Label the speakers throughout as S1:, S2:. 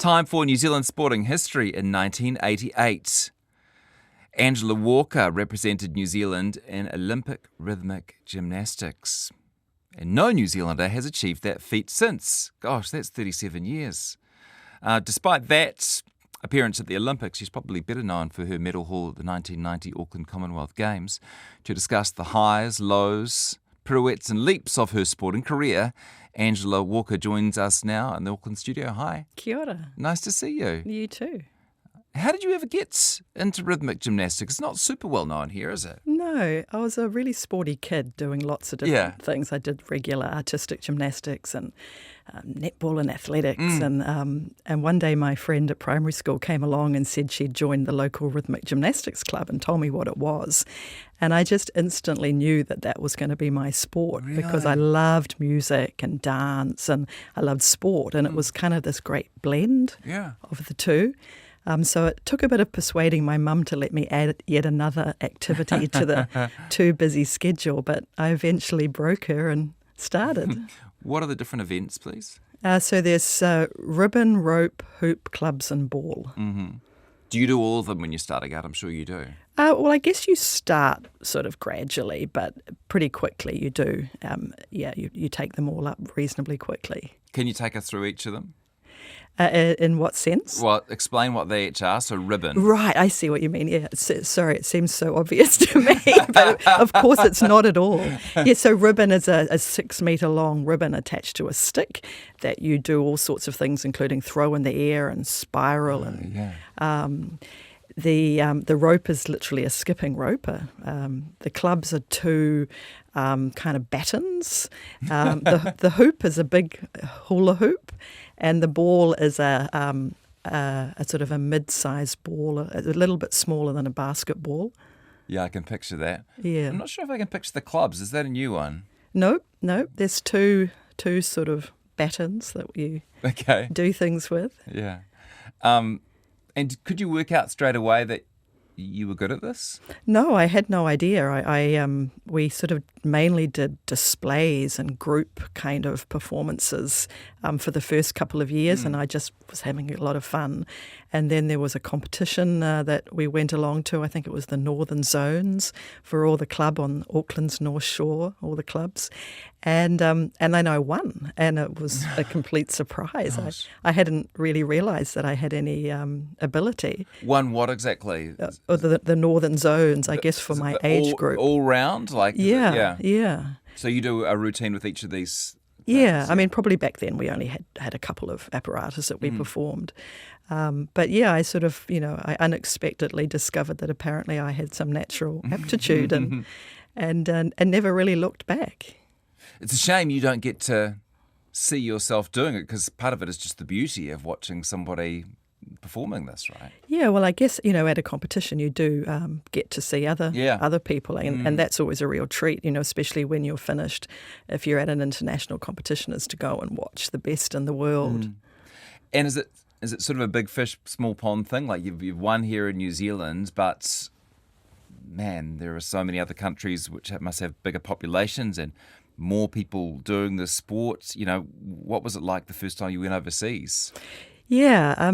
S1: Time for New Zealand sporting history in 1988. Angela Walker represented New Zealand in Olympic rhythmic gymnastics. And no New Zealander has achieved that feat since. Gosh, that's 37 years. Despite that appearance at the Olympics, she's probably better known for her medal haul at the 1990 Auckland Commonwealth Games. To discuss the highs, lows, pirouettes and leaps of her sporting career, Angela Walker joins us now in the Auckland studio. Hi.
S2: Kia ora.
S1: Nice to see you.
S2: You too.
S1: How did you ever get into rhythmic gymnastics? It's not super well known here, is it?
S2: No, I was a really sporty kid doing lots of different things. I did regular artistic gymnastics and netball and athletics. And one day my friend at primary school came along and said she'd joined the local rhythmic gymnastics club and told me what it was. And I just instantly knew that that was going to be my sport because I loved music and dance and I loved sport. And it was kind of this great blend of the two. So it took a bit of persuading my mum to let me add yet another activity to the too busy schedule, but I eventually broke her and started.
S1: What are the different events, please?
S2: So there's ribbon, rope, hoop, clubs and ball.
S1: Mm-hmm. Do you do all of them when you're starting out? I'm sure you do.
S2: Well, I guess you start sort of gradually, but pretty quickly you do. You take them all up reasonably quickly.
S1: Can you take us through each of them?
S2: In what sense?
S1: Well, explain what they each are. So ribbon.
S2: Right, I see what you mean. Yeah, sorry, it seems so obvious to me, but of course it's not at all. Yeah, so ribbon is a 6 metre long ribbon attached to a stick that you do all sorts of things, including throw in the air and spiral. The rope is literally a skipping rope. The clubs are two kind of battens. The hoop is a big hula hoop, and the ball is a sort of a mid-sized ball, a little bit smaller than a basketball.
S1: Yeah, I can picture that.
S2: Yeah.
S1: I'm not sure if I can picture the clubs. Is that a new one?
S2: No. There's two sort of battens that you do things with.
S1: Yeah. And could you work out straight away that you were good at this?
S2: No, I had no idea. We sort of mainly did displays and group kind of performances for the first couple of years, and I just was having a lot of fun. And then there was a competition that we went along to. I think it was the Northern Zones for all the club on Auckland's North Shore, all the clubs. And then I won, and it was a complete surprise. I hadn't really realised that I had any ability.
S1: Won what exactly?
S2: The Northern Zones, I guess, for my age group.
S1: All round?
S2: Yeah.
S1: So you do a routine with each of these?
S2: Yeah, I mean, probably back then we only had a couple of apparatus that we performed. But yeah, I sort of, I unexpectedly discovered that apparently I had some natural aptitude and never really looked back.
S1: It's a shame you don't get to see yourself doing it, because part of it is just the beauty of watching somebody performing this, right?
S2: Yeah, well, I guess, at a competition you do get to see other people, and that's always a real treat, especially when you're finished, if you're at an international competition, is to go and watch the best in the world.
S1: And is it sort of a big fish, small pond thing? Like you've won here in New Zealand, but man, there are so many other countries which must have bigger populations and more people doing this sport. What was it like the first time you went overseas?
S2: Yeah,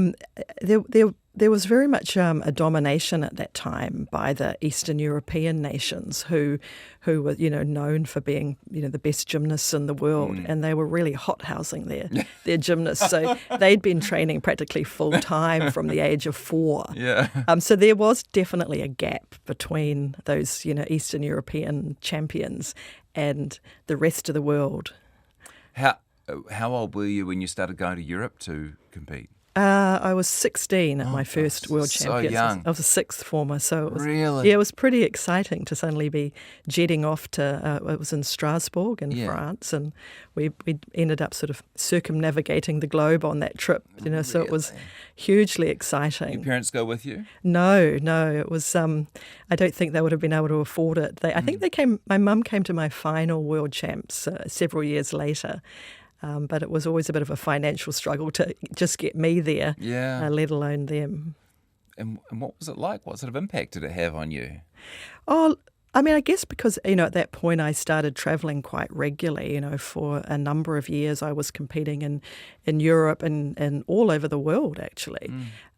S2: there was very much a domination at that time by the Eastern European nations who were known for being the best gymnasts in the world, and they were really hothousing their gymnasts. So they'd been training practically full time from the age of 4.
S1: Yeah.
S2: So there was definitely a gap between those Eastern European champions and the rest of the world.
S1: How old were you when you started going to Europe to compete?
S2: I was 16 at my first World Championships.
S1: So young.
S2: I was a sixth former, so it was
S1: really?
S2: Yeah, it was pretty exciting to suddenly be jetting off to. It was in Strasbourg in France, and we ended up sort of circumnavigating the globe on that trip. So it was hugely exciting.
S1: Your parents go with you?
S2: No, it was. I don't think they would have been able to afford it. I think they came. My mum came to my final World Champs several years later. But it was always a bit of a financial struggle to just get me there, let alone them.
S1: And what was it like? What sort of impact did it have on you?
S2: Oh, I mean, I guess because, at that point I started traveling quite regularly, for a number of years I was competing in Europe and all over the world, actually.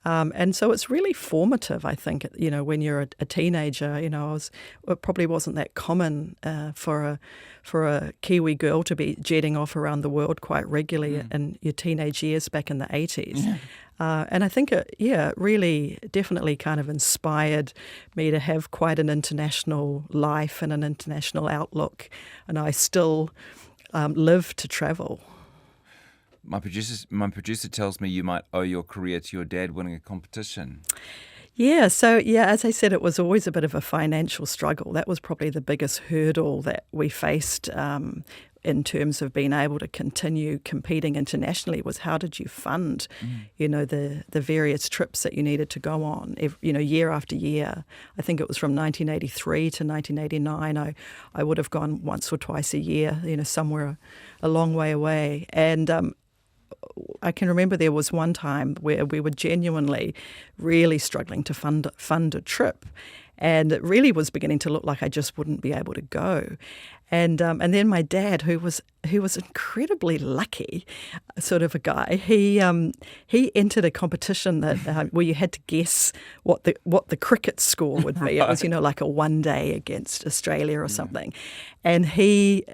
S2: And so it's really formative, I think, when you're a teenager. It probably wasn't that common for a Kiwi girl to be jetting off around the world quite regularly in your teenage years back in the 80s. Yeah. And I think it really definitely kind of inspired me to have quite an international life and an international outlook. And I still live to travel.
S1: My producer tells me you might owe your career to your dad winning a competition.
S2: Yeah, so as I said, it was always a bit of a financial struggle. That was probably the biggest hurdle that we faced in terms of being able to continue competing internationally, was how did you fund, the various trips that you needed to go on, year after year. I think it was from 1983 to 1989. I would have gone once or twice a year, somewhere a long way away. And I can remember there was one time where we were genuinely really struggling to fund a trip. And it really was beginning to look like I just wouldn't be able to go. And then my dad, who was incredibly lucky, sort of a guy, he entered a competition that where you had to guess what the cricket score would be. Right. It was like a one day against Australia or something, and he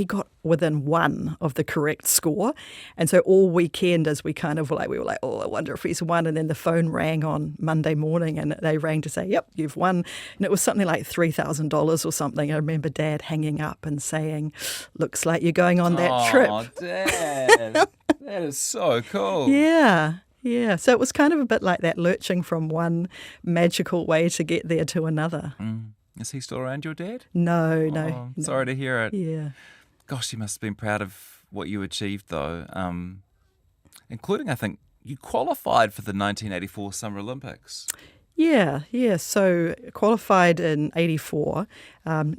S2: got within one of the correct score. And so all weekend, as we were like, oh, I wonder if he's won. And then the phone rang on Monday morning, and they rang to say, yep, you've won. And it was something like $3,000 or something. I remember Dad hanging up and saying, looks like you're going on that trip.
S1: Oh, Dad, that is so cool.
S2: Yeah. Yeah, so it was kind of a bit like that, lurching from one magical way to get there to another.
S1: Is he still around, your dad?
S2: No, no.
S1: Sorry to hear it.
S2: Yeah.
S1: Gosh, you must have been proud of what you achieved, though, including, I think, you qualified for the 1984 Summer Olympics.
S2: Yeah. So qualified in 84,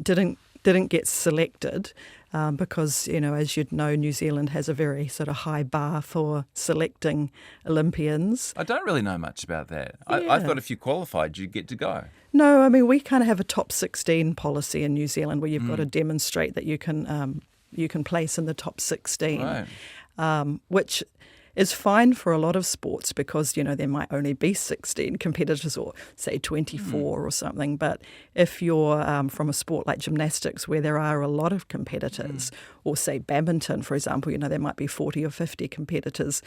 S2: didn't get selected because, as you'd know, New Zealand has a very sort of high bar for selecting Olympians.
S1: I don't really know much about that.
S2: Yeah.
S1: I thought if you qualified, you'd get to go.
S2: No, I mean, we kind of have a top 16 policy in New Zealand where you've got to demonstrate that you can place in the top 16, right. Which is fine for a lot of sports because, there might only be 16 competitors or, say, 24 or something. But if you're from a sport like gymnastics where there are a lot of competitors, or, say, badminton, for example, there might be 40 or 50 competitors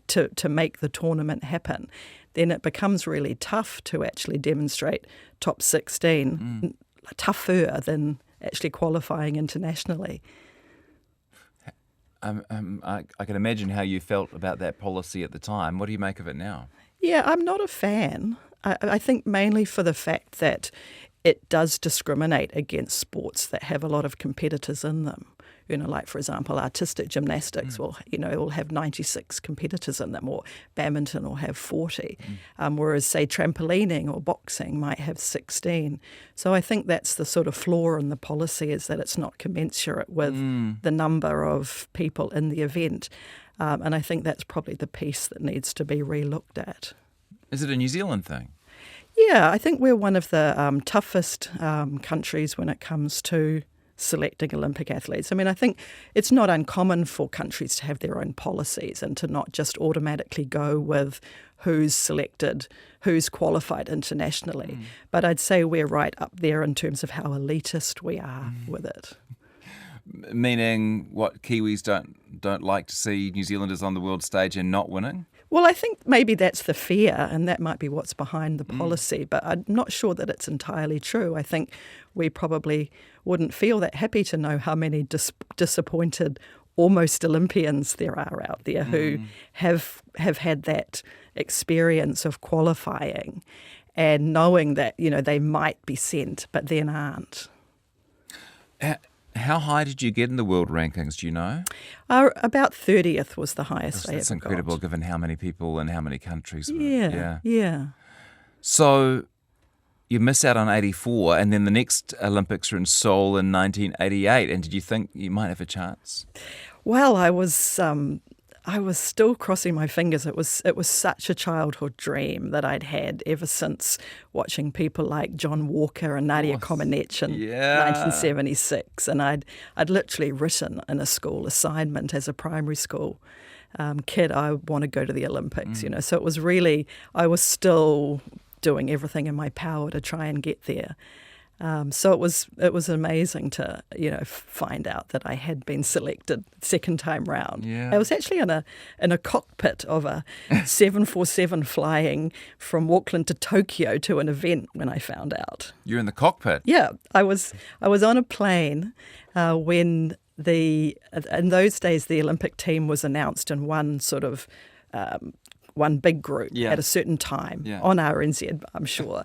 S2: to make the tournament happen, then it becomes really tough to actually demonstrate top 16, tougher than actually qualifying internationally.
S1: I can imagine how you felt about that policy at the time. What do you make of it now?
S2: Yeah, I'm not a fan. I think mainly for the fact that it does discriminate against sports that have a lot of competitors in them. Like, for example, artistic gymnastics will have 96 competitors in them, or badminton will have 40, whereas, say, trampolining or boxing might have 16. So I think that's the sort of flaw in the policy, is that it's not commensurate with the number of people in the event. And I think that's probably the piece that needs to be re-looked at.
S1: Is it a New Zealand thing?
S2: Yeah, I think we're one of the toughest countries when it comes to selecting Olympic athletes. I mean, I think it's not uncommon for countries to have their own policies and to not just automatically go with who's selected, who's qualified internationally. But I'd say we're right up there in terms of how elitist we are with it.
S1: Meaning what, Kiwis don't like to see New Zealanders on the world stage and not winning?
S2: Well, I think maybe that's the fear, and that might be what's behind the policy, but I'm not sure that it's entirely true. I think we probably wouldn't feel that happy to know how many disappointed almost Olympians there are out there who have had that experience of qualifying and knowing that, they might be sent, but then aren't.
S1: How high did you get in the world rankings, do you know?
S2: About 30th was the highest I ever got.
S1: That's incredible, given how many people and how many countries.
S2: Yeah.
S1: So you miss out on 84, and then the next Olympics are in Seoul in 1988. And did you think you might have a chance?
S2: Well, I was I was still crossing my fingers. It was such a childhood dream that I'd had ever since watching people like John Walker and Nadia Comaneci in 1976. And I'd literally written in a school assignment as a primary school kid, I want to go to the Olympics, So it was really, I was still doing everything in my power to try and get there. So it was amazing to find out that I had been selected second time round.
S1: Yeah.
S2: I was actually in a cockpit of a 747 flying from Auckland to Tokyo to an event when I found out.
S1: You're in the cockpit?
S2: Yeah, I was on a plane when in those days the Olympic team was announced in one sort of one big group at a certain time on RNZ, I'm sure.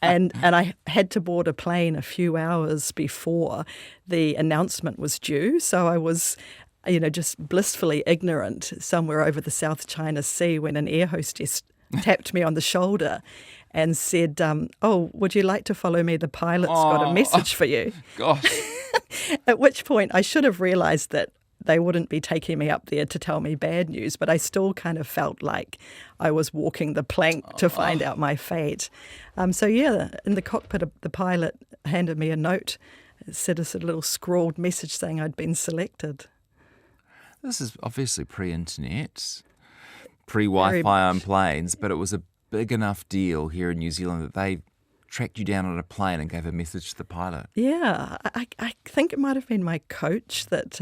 S2: and I had to board a plane a few hours before the announcement was due. So I was, just blissfully ignorant somewhere over the South China Sea when an air hostess tapped me on the shoulder and said, would you like to follow me? The pilot's got a message for you.
S1: Gosh.
S2: At which point I should have realised that they wouldn't be taking me up there to tell me bad news, but I still kind of felt like I was walking the plank to find out my fate. In the cockpit, the pilot handed me a note. It said a little scrawled message saying I'd been selected.
S1: This is obviously pre-internet, pre-Wi-Fi on planes, but it was a big enough deal here in New Zealand that they tracked you down on a plane and gave a message to the pilot.
S2: Yeah, I think it might have been my coach that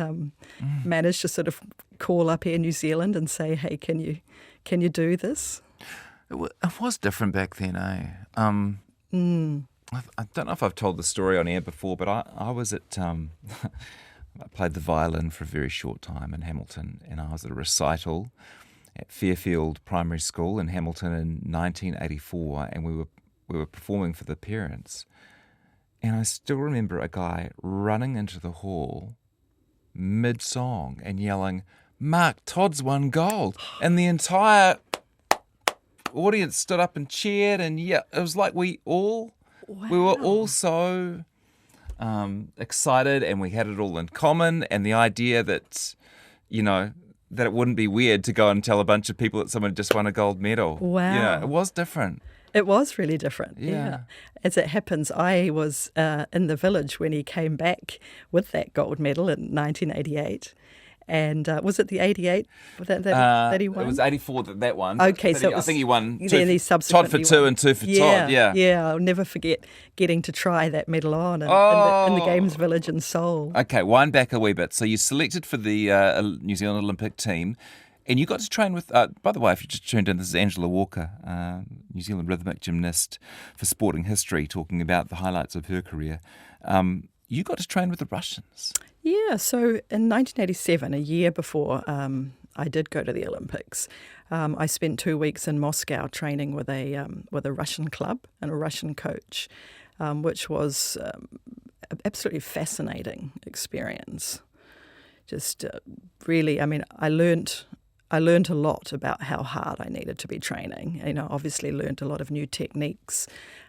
S2: managed to sort of call up Air New Zealand and say, hey, can you do this?
S1: It was different back then, eh? I don't know if I've told the story on air before, but I was at... I played the violin for a very short time in Hamilton, and I was at a recital at Fairfield Primary School in Hamilton in 1984, and we were performing for the parents. And I still remember a guy running into the hall mid-song and yelling, Mark Todd's won gold. And the entire audience stood up and cheered. And it was like we were all so excited, and we had it all in common. And the idea that, that it wouldn't be weird to go and tell a bunch of people that someone just won a gold medal.
S2: Wow.
S1: It was different.
S2: It was really different, yeah. As it happens, I was in the village when he came back with that gold medal in 1988. And was it the 88 that he won?
S1: It was 84 that one.
S2: Okay,
S1: so I think he won
S2: Todd
S1: for two and two for Todd, yeah.
S2: Yeah, I'll never forget getting to try that medal on in the Games Village in Seoul.
S1: Okay, wind back a wee bit. So you selected for the New Zealand Olympic team. And you got to train with, by the way, if you just tuned in, this is Angela Walker, New Zealand rhythmic gymnast for Sporting History, talking about the highlights of her career. You got to train with the Russians. Yeah,
S2: so in 1987, a year before I did go to the Olympics, I spent 2 weeks in Moscow training with a Russian club and a Russian coach, which was an absolutely fascinating experience. Just really, I learnt a lot about how hard I needed to be training. Obviously learnt a lot of new techniques.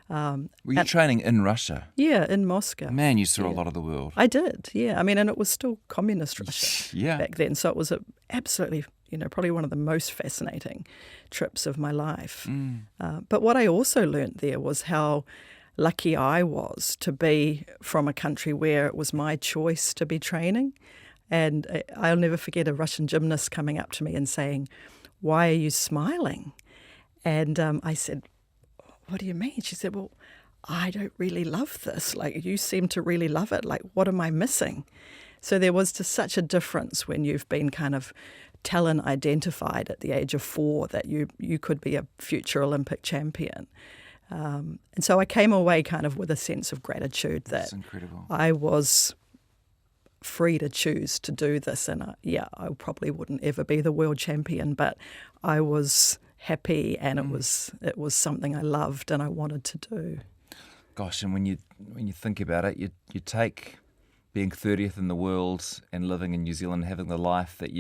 S1: Were you training in Russia?
S2: Yeah, in Moscow.
S1: Man, you saw a lot of the world.
S2: I did, yeah. And it was still communist Russia back then. So it was absolutely, probably one of the most fascinating trips of my life. But what I also learnt there was how lucky I was to be from a country where it was my choice to be training. And I'll never forget a Russian gymnast coming up to me and saying, "Why are you smiling?" And I said, "What do you mean?" She said, "Well, I don't really love this. Like, you seem to really love it. Like, what am I missing?" So there was just such a difference when you've been kind of talent identified at the age of 4 that you could be a future Olympic champion. And so I came away kind of with a sense of gratitude that I was free to choose to do this. And I probably wouldn't ever be the world champion, but I was happy, and it was something I loved and I wanted to do.
S1: Gosh, and when you think about it, you take being 30th in the world and living in New Zealand, having the life that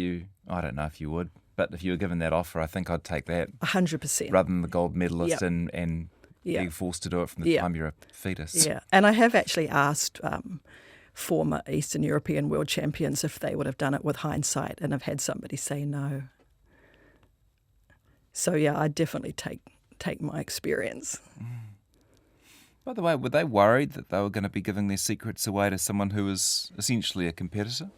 S1: I don't know if you would, but if you were given that offer, I think I'd take that
S2: 100%,
S1: rather than the gold medalist and being forced to do it from the time you're a fetus.
S2: Yeah, and I have actually asked former Eastern European world champions if they would have done it with hindsight, and I've had somebody say no. So yeah, I definitely take my experience.
S1: By the way, were they worried that they were going to be giving their secrets away to someone who was essentially a competitor?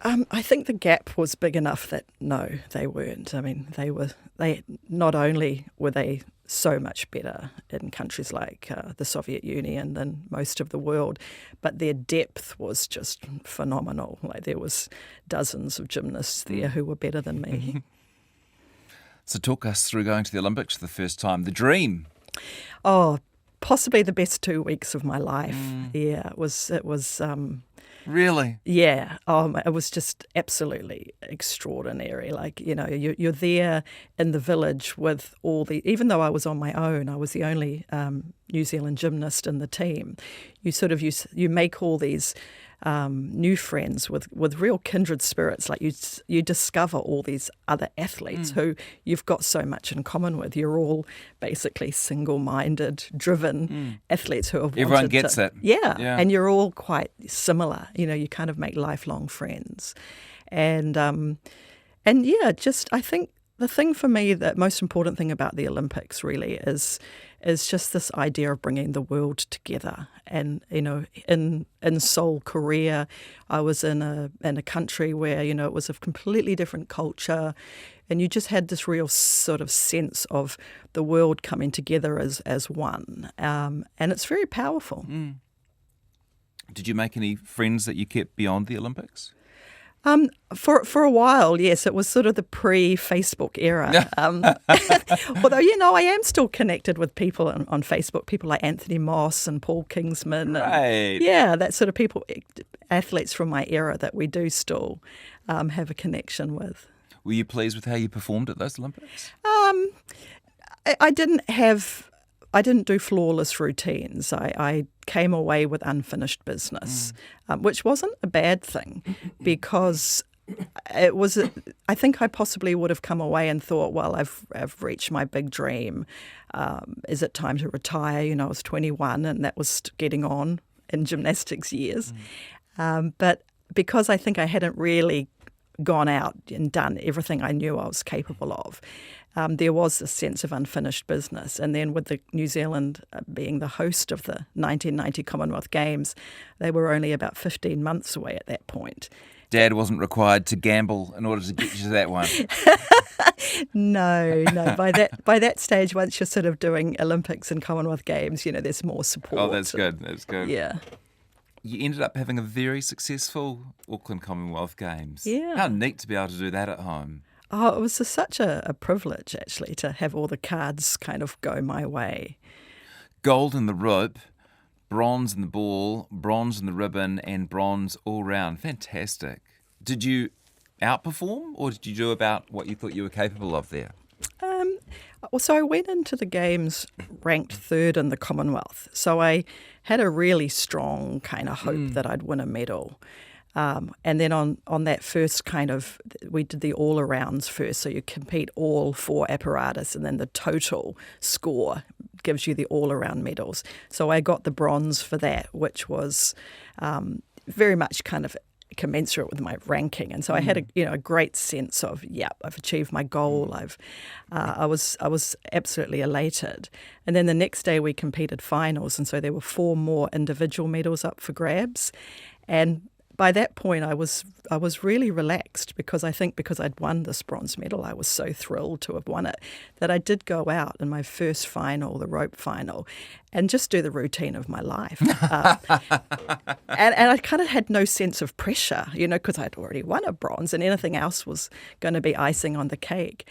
S2: I think the gap was big enough that no, they weren't. I mean, they not only were they so much better in countries like the Soviet Union than most of the world, but their depth was just phenomenal. Like there was dozens of gymnasts there who were better than me.
S1: So talk us through going to the Olympics for the first time. The dream.
S2: Oh, possibly the best 2 weeks of my life. Yeah, it was.
S1: Really?
S2: Yeah. It was just absolutely extraordinary. Like, you're there in the village with even though I was on my own, I was the only New Zealand gymnast in the team. You make all these new friends with real kindred spirits. Like you discover all these other athletes who you've got so much in common with. You're all basically single-minded, driven athletes who have
S1: Everyone
S2: wanted
S1: gets
S2: to,
S1: it.
S2: Yeah,
S1: Yeah.
S2: and you're all quite similar. You kind of make lifelong friends, and yeah, just I think the thing for me, the most important thing about the Olympics really is just this idea of bringing the world together. And in Seoul, Korea, I was in a country where it was a completely different culture, and you just had this real sort of sense of the world coming together as one, and it's very powerful.
S1: Did you make any friends that you kept beyond the Olympics?
S2: For a while, yes, it was sort of the pre-Facebook era. Although, I am still connected with people on Facebook, people like Anthony Moss and Paul Kingsman.
S1: Right.
S2: Yeah, that sort of people, athletes from my era that we do still have a connection with.
S1: Were you pleased with how you performed at those Olympics?
S2: I didn't do flawless routines. I came away with unfinished business, which wasn't a bad thing because it was. I think I possibly would have come away and thought, well, I've reached my big dream. Is it time to retire? I was 21 and that was getting on in gymnastics years. But because I think I hadn't really gone out and done everything I knew I was capable of, there was a sense of unfinished business. And then with the New Zealand being the host of the 1990 Commonwealth Games, they were only about 15 months away at that point.
S1: Dad wasn't required to gamble in order to get you to that one.
S2: No. By that stage, once you're sort of doing Olympics and Commonwealth Games, there's more support.
S1: Oh, that's good. That's good.
S2: Yeah.
S1: You ended up having a very successful Auckland Commonwealth Games.
S2: Yeah.
S1: How neat to be able to do that at home.
S2: Oh, it was such a privilege, actually, to have all the cards kind of go my way.
S1: Gold in the rope, bronze in the ball, bronze in the ribbon, and bronze all round. Fantastic. Did you outperform, or did you do about what you thought you were capable of there?
S2: So I went into the Games ranked third in the Commonwealth. So I had a really strong kind of hope that I'd win a medal. And then on that first we did the all-arounds first. So you compete all four apparatus, and then the total score gives you the all-around medals. So I got the bronze for that, which was very much kind of commensurate with my ranking. And so I had a great sense of, I've achieved my goal. I was absolutely elated. And then the next day we competed finals, and so there were 4 more individual medals up for grabs. And by that point, I was really relaxed because I'd won this bronze medal, I was so thrilled to have won it that I did go out in my first final, the rope final, and just do the routine of my life. And I kind of had no sense of pressure, because I'd already won a bronze and anything else was going to be icing on the cake.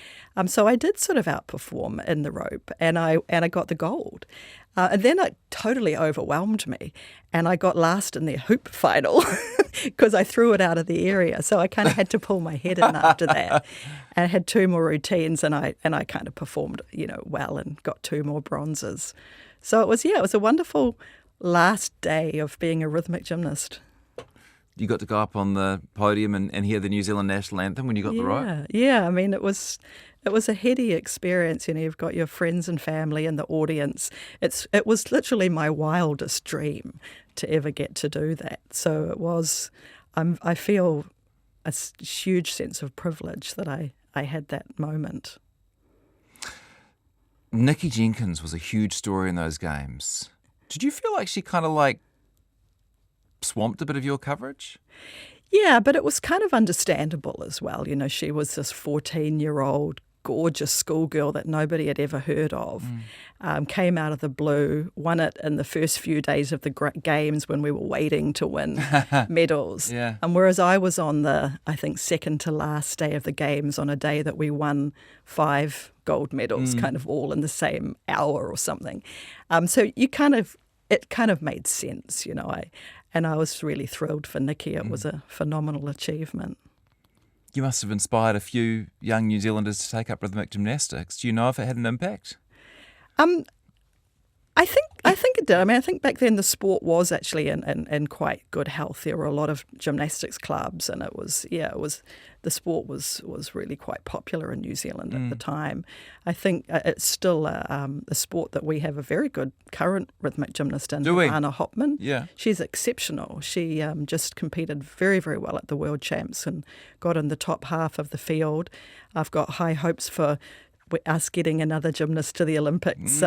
S2: So I did sort of outperform in the rope, and I got the gold. And then it totally overwhelmed me, and I got last in the hoop final because I threw it out of the area. So I kind of had to pull my head in after that, and I had 2 more routines, and I kind of performed, well, and got 2 more bronzes. So it was a wonderful last day of being a rhythmic gymnast.
S1: You got to go up on the podium and hear the New Zealand national anthem when you got the rope?
S2: Yeah. I mean, it was a heady experience. You've got your friends and family in the audience. It was literally my wildest dream to ever get to do that. So it was. I feel a huge sense of privilege that I had that moment.
S1: Nikki Jenkins was a huge story in those games. Did you feel like she kind of like swamped a bit of your coverage?
S2: Yeah, but it was kind of understandable as well. You know, she was this 14-year-old gorgeous schoolgirl that nobody had ever heard of, came out of the blue, won it in the first few days of the games when we were waiting to win medals.
S1: Yeah.
S2: And whereas I was on the, I think, second to last day of the games on a day that we won 5 gold medals, kind of all in the same hour or something. So it kind of made sense, you know. I was really thrilled for Nikki. It was a phenomenal achievement.
S1: You must have inspired a few young New Zealanders to take up rhythmic gymnastics. Do you know if it had an impact?
S2: I think it did. I mean, I think back then the sport was actually in quite good health. There were a lot of gymnastics clubs, and the sport was really quite popular in New Zealand at the time. I think it's still a sport that we have a very good current rhythmic gymnast in, Anna Hopman.
S1: Yeah.
S2: She's exceptional. She just competed very, very well at the World Champs and got in the top half of the field. I've got high hopes for us getting another gymnast to the Olympics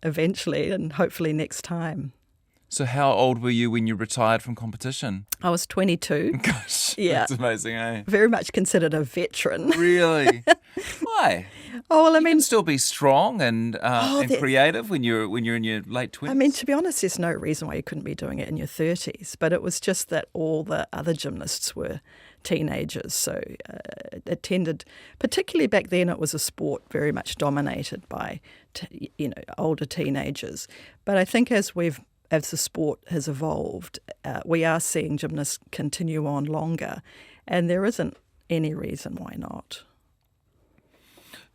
S2: eventually, and hopefully next time.
S1: So how old were you when you retired from competition?
S2: I was 22.
S1: Gosh,
S2: Yeah.
S1: That's amazing, eh?
S2: Very much considered a veteran.
S1: Really? Why?
S2: Oh, well, I
S1: You
S2: mean,
S1: can still be strong and creative when you're in your late 20s.
S2: I mean, to be honest, there's no reason why you couldn't be doing it in your 30s. But it was just that all the other gymnasts were teenagers. So it tended, particularly back then, it was a sport very much dominated by, older teenagers. But I think as the sport has evolved, we are seeing gymnasts continue on longer, and there isn't any reason why not.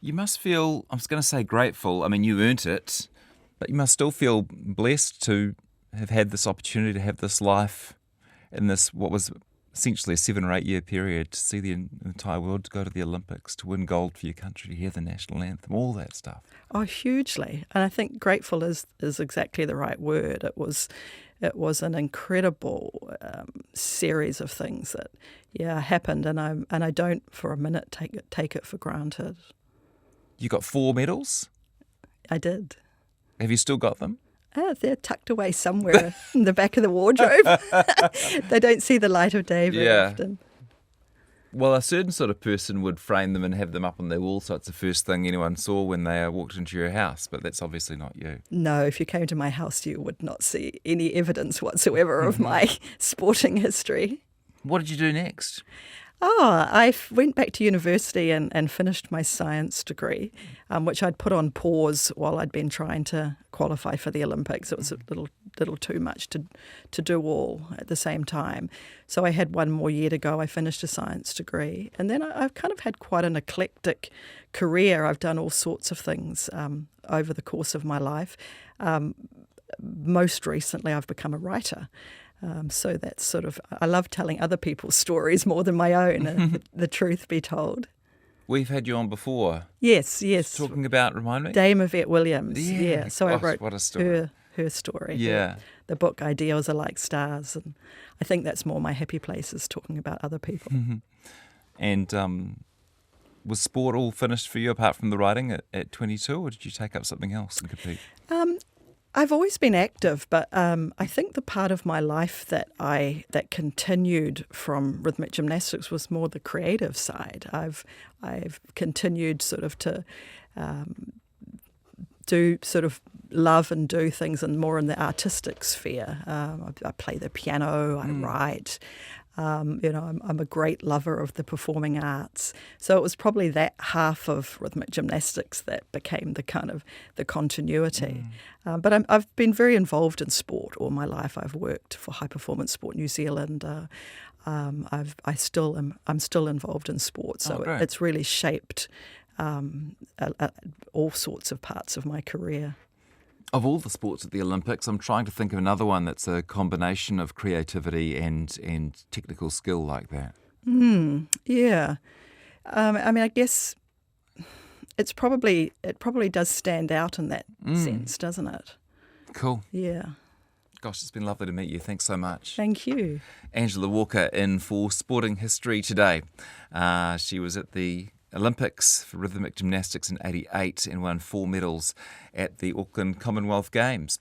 S1: You must feel, I was going to say grateful. I mean, you earned it, but you must still feel blessed to have had this opportunity to have this life in this, what was essentially a 7 or 8 year period, to see the entire world, to go to the Olympics, to win gold for your country, to hear the national anthem, all that stuff.
S2: Oh, hugely. And I think grateful is exactly the right word. It was an incredible series of things that, happened, and I don't for a minute take it for granted.
S1: You got 4 medals?
S2: I did.
S1: Have you still got them?
S2: They're tucked away somewhere in the back of the wardrobe. They don't see the light of day very often.
S1: Well, a certain sort of person would frame them and have them up on their wall, so it's the first thing anyone saw when they walked into your house, but that's obviously not you. No,
S2: if you came to my house, you would not see any evidence whatsoever of my sporting history.
S1: What did you do next?
S2: I went back to university and finished my science degree, which I'd put on pause while I'd been trying to qualify for the Olympics. It was a little too much to do all at the same time. So I had 1 more year to go. I finished a science degree. And then I've kind of had quite an eclectic career. I've done all sorts of things over the course of my life. Most recently, I've become a writer. So that's sort of, I love telling other people's stories more than my own, the truth be told.
S1: We've had you on before.
S2: Yes.
S1: Talking about, remind me?
S2: Dame Yvette Williams. Yeah. So I wrote
S1: what a story.
S2: her story.
S1: Yeah.
S2: The book Ideals Are Like Stars. And I think that's more my happy places, talking about other people.
S1: And was sport all finished for you apart from the writing at 22, or did you take up something else and compete?
S2: I've always been active, but I think the part of my life that continued from rhythmic gymnastics was more the creative side. I've continued sort of to do sort of love and do things and more in the artistic sphere. I play the piano, I write. I'm a great lover of the performing arts. So it was probably that half of rhythmic gymnastics that became the kind of the continuity. But I've been very involved in sport all my life. I've worked for High Performance Sport New Zealand. I'm still involved in sport. So it's really shaped all sorts of parts of my career.
S1: Of all the sports at the Olympics, I'm trying to think of another one that's a combination of creativity and technical skill like that.
S2: Yeah. I mean, I guess it probably does stand out in that sense, doesn't it?
S1: Cool.
S2: Yeah.
S1: Gosh, it's been lovely to meet you. Thanks so much.
S2: Thank you.
S1: Angela Walker in for Sporting History today. She was at the Olympics for rhythmic gymnastics in '88 and won 4 medals at the Auckland Commonwealth Games.